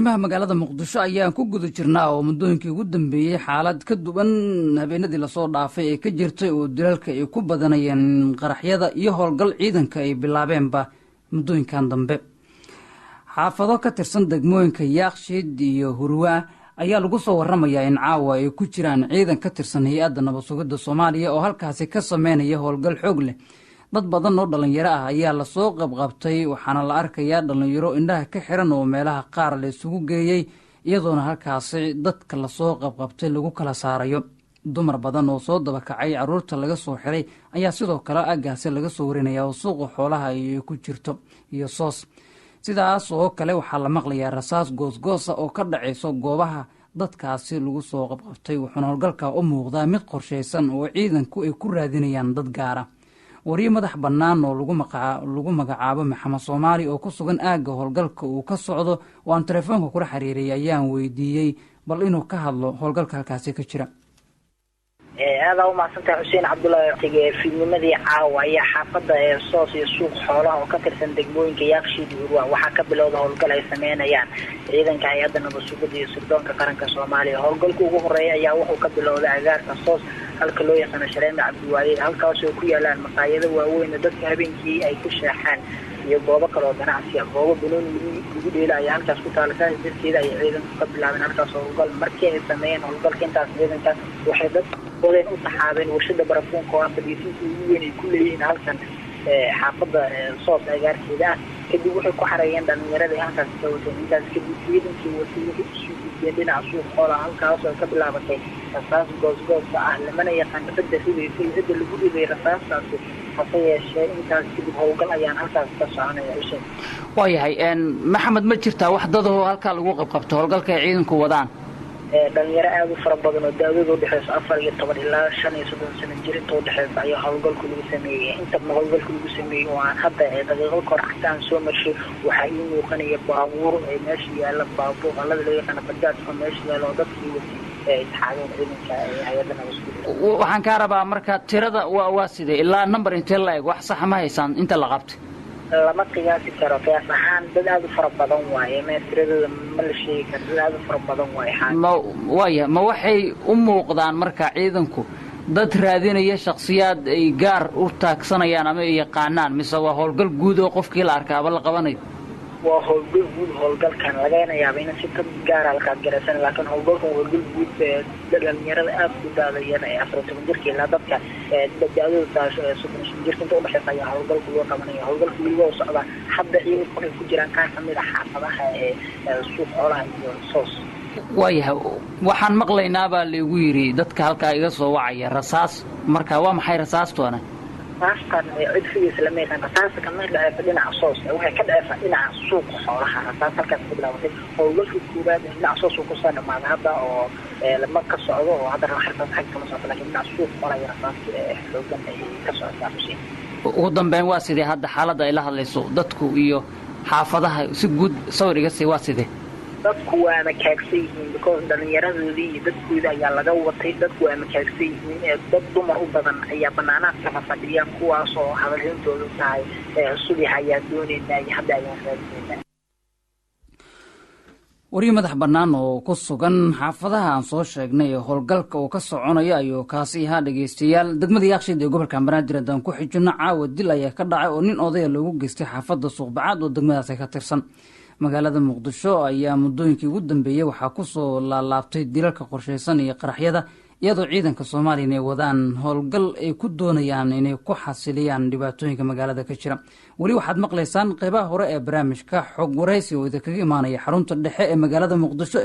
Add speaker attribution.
Speaker 1: arrimaha magaalada muqdisho ayaan ku guda jirnaa oo muddooyinkii ugu dambeeyey xaalad ka duwan habeenadii lasoo dhaafay ee ka jirtay oo dilalka ay ku badanayeen qaraxyada iyo howlgal ciidanka ay bilaabeenba muddooyinkan dambe. xaafado ka tirsan degmooyinka Yaaqshiid iyo Hurwa ayaa lagu soo waramayaa in caawa ay ku jiraan ciidan ka tirsan hay'adda nabad sugidda Soomaaliya oo halkaasi ka sameynaya howlgal xoog leh. dad badan oo dhalinyaro ah ayaa la soo qabqabtay waxaana la arkayaa dhalinyaro indhaha ka xiran oo meelaha qaar la isugu geeyey iyadoona halkaasi dadka la soo qabqabtay lagu kala saarayo. dumar badan oo soo dabakacay caruurta laga soo xiray ayaa sidoo kale aagaasi laga soo warinaya oo suuqa xoolaha ay ku jirto iyo soos. sidaas oo kale waxaa la maqlayaa rasaas goosgoosa oo ka dhacayso goobaha dadkaasi lagu soo qabqabtay wuxuuna howlgalka u muuqdaa mid qorshaysan oo ciidanku ay ku raadinayaan dad gaara. wariye madax bannaan oo lagu magacaabo Maxamed Soomaali oo ku sugan aagga howlgalka uu ka socdo oo aan telefoonka kula xiriiray ayaan weydiiyey bal inuu ka hadlo howlgalka halkaasi ka jira.
Speaker 2: هذا هو معصمة حسين عبد الله في النمذي عاوة هي حافظة صوصي سوق حولها وكثر صندوقين كياقشيد وروا وحكى بالوضع هالقلع يسمينا يعني إذا كعيادنا بسوقي سردون كقرن كصومالي هالقلع كوجه رأي يا وحو كبلوضع عجار كصوص هالكلوية أنا شرينا عبد الوالد هالكاسو كويا لان مقايدة وين دك هبين كي أي كل شحن يبغى بكرة بنعسي بابا بنون يجود إلى أيام كاسو تعرفين كذا أيضا قبل من هالكاسو هالقلع مركي يسمين هالقلع كنت أصلاً كان وحدة ولين أصحابين وشدة برفون قوام بديسين وين كلين هالكن حافظة صوت أجار كذا كدي وحي كحريان ده من يرد هالكن سويته إنت كدي كيدن كي وسيله يدينا عصور حوله هالكاسو قبل عبتي رصاص جوز أهل من يقان بدأ في زد اللي بدي ذي رصاص حصي الشيء إنت كدي هو قال أيان هالكن تصعنى يا شيء.
Speaker 1: waayahay maxamed ma jirtaa wax dad oo halka lagu qabqabto howlgalka ciidanku wadaan
Speaker 2: dhalinyaro aad u fara badan oo daawada u dhaxaysa 14 ilaa 35 sano jir inta u dhaxaysa ayaa howlgalku lagu sameeyay inta howlgalku lagu sameeyay waa hadda daqiiqo kor xigtaan soo marshay waxa ii muuqanaya baabuur ee meesha yaala baabuur qalada laga qana badbaadka meesha yaala oo dadkii taxaadeen ciidanka hay'adda nabad sugidda
Speaker 1: waxaan ka rabaa marka tirada waa sidee ilaa number intee la eeg wax sax ma haysan inta la qabtay
Speaker 2: lama qiyaasi karo qiyaas ahaan dad aad u fara badan waaye meestirada ma la sheegi karo dad aad u fara badan waaye
Speaker 1: ma waxay u muuqdaan marka ciidanku dad raadinaya shakhsiyaad ay gaar u taagsanayaan ama ay yaqaanaan mise waa howlgal guud oo qofkii la arkaaba la qabanayo
Speaker 2: waa howlgal guud howlgalkan laga yaabaa in si tad gaar ah ka garaysan laakiin howlgalkan howlgal guud dhalinyarada aad u daadayeen ee 14 jirka ilaa dadka badbaadada taas 30 jirka inta u dhaxaysa ayaa howlgalku loo qabanayo howlgalku wuu socdaa hadda ciidanku ay ku jiraan qaar kamid ah xaafadaha suuq xoolaha iyo soos
Speaker 1: waayahay waxaan maqlaynaa baa lagu yiri dadka halka iga soo wacaya rasaas marka waa maxay rasaastoona
Speaker 2: raastan cid fiis la meeqan rasaas kamid ah dhinaca soos waxay ka dhacaysaa dhinaca suuq xoolaha rasaas halkaas ku bilaawday howlgalku koobaad dhinaca soos ku soo dhamaada hadda oo lama ka socdo oo hadda rasaas xag kama socdo laakiin dhinaca suuq xoolaha rasaas xoogan ay ka socdaan
Speaker 1: ugu dambeyn waa sidee hadda xaaladda ay la hadlayso dadku iyo xaafadaha si guud sawiriga si waa sidee
Speaker 2: dadku waa makaagsan yihiin because dhalinyaradoodii iyo dadkooda ayaa laga watay dadku waa makaagsan yihiin dad dumar u badan ayaa banaanaadka fadhiya kuwaas oo hadalhintoodu tahay subax ayaa doonaynaa iyo hadda ayaan raadinaynaa.
Speaker 1: wariye madax bannaan oo ku sugan xaafadaha aan soo sheegnay howlgalka uu ka soconayo ayuu kaasi ahaa dhegeystayaal degmada Yaaqshiid ee gobolka Banaadir aan ku xijino caawa dil ayaa ka dhacay oo nin odaya loogu geystay xaafadda Suuqbacaad oo degmadaas ka tirsan magaalada Muqdisho ayaa muddooyinkii ugu dambeeyay waxaa ku soo laalaabtay dilalka qorshaysan iyo qaraxyada iyadoo ciidanka Soomaaliya ay wadaan howlgal ay ku doonayaan inay ku xasiliyaan dhibaatooyinka magaalada ka jira. wali waxaad maqlaysaan qaybaha hore ee barnaamijka xog waraysi oo idinkaga imaanaya xarunta dhexe ee magaalada Muqdisho.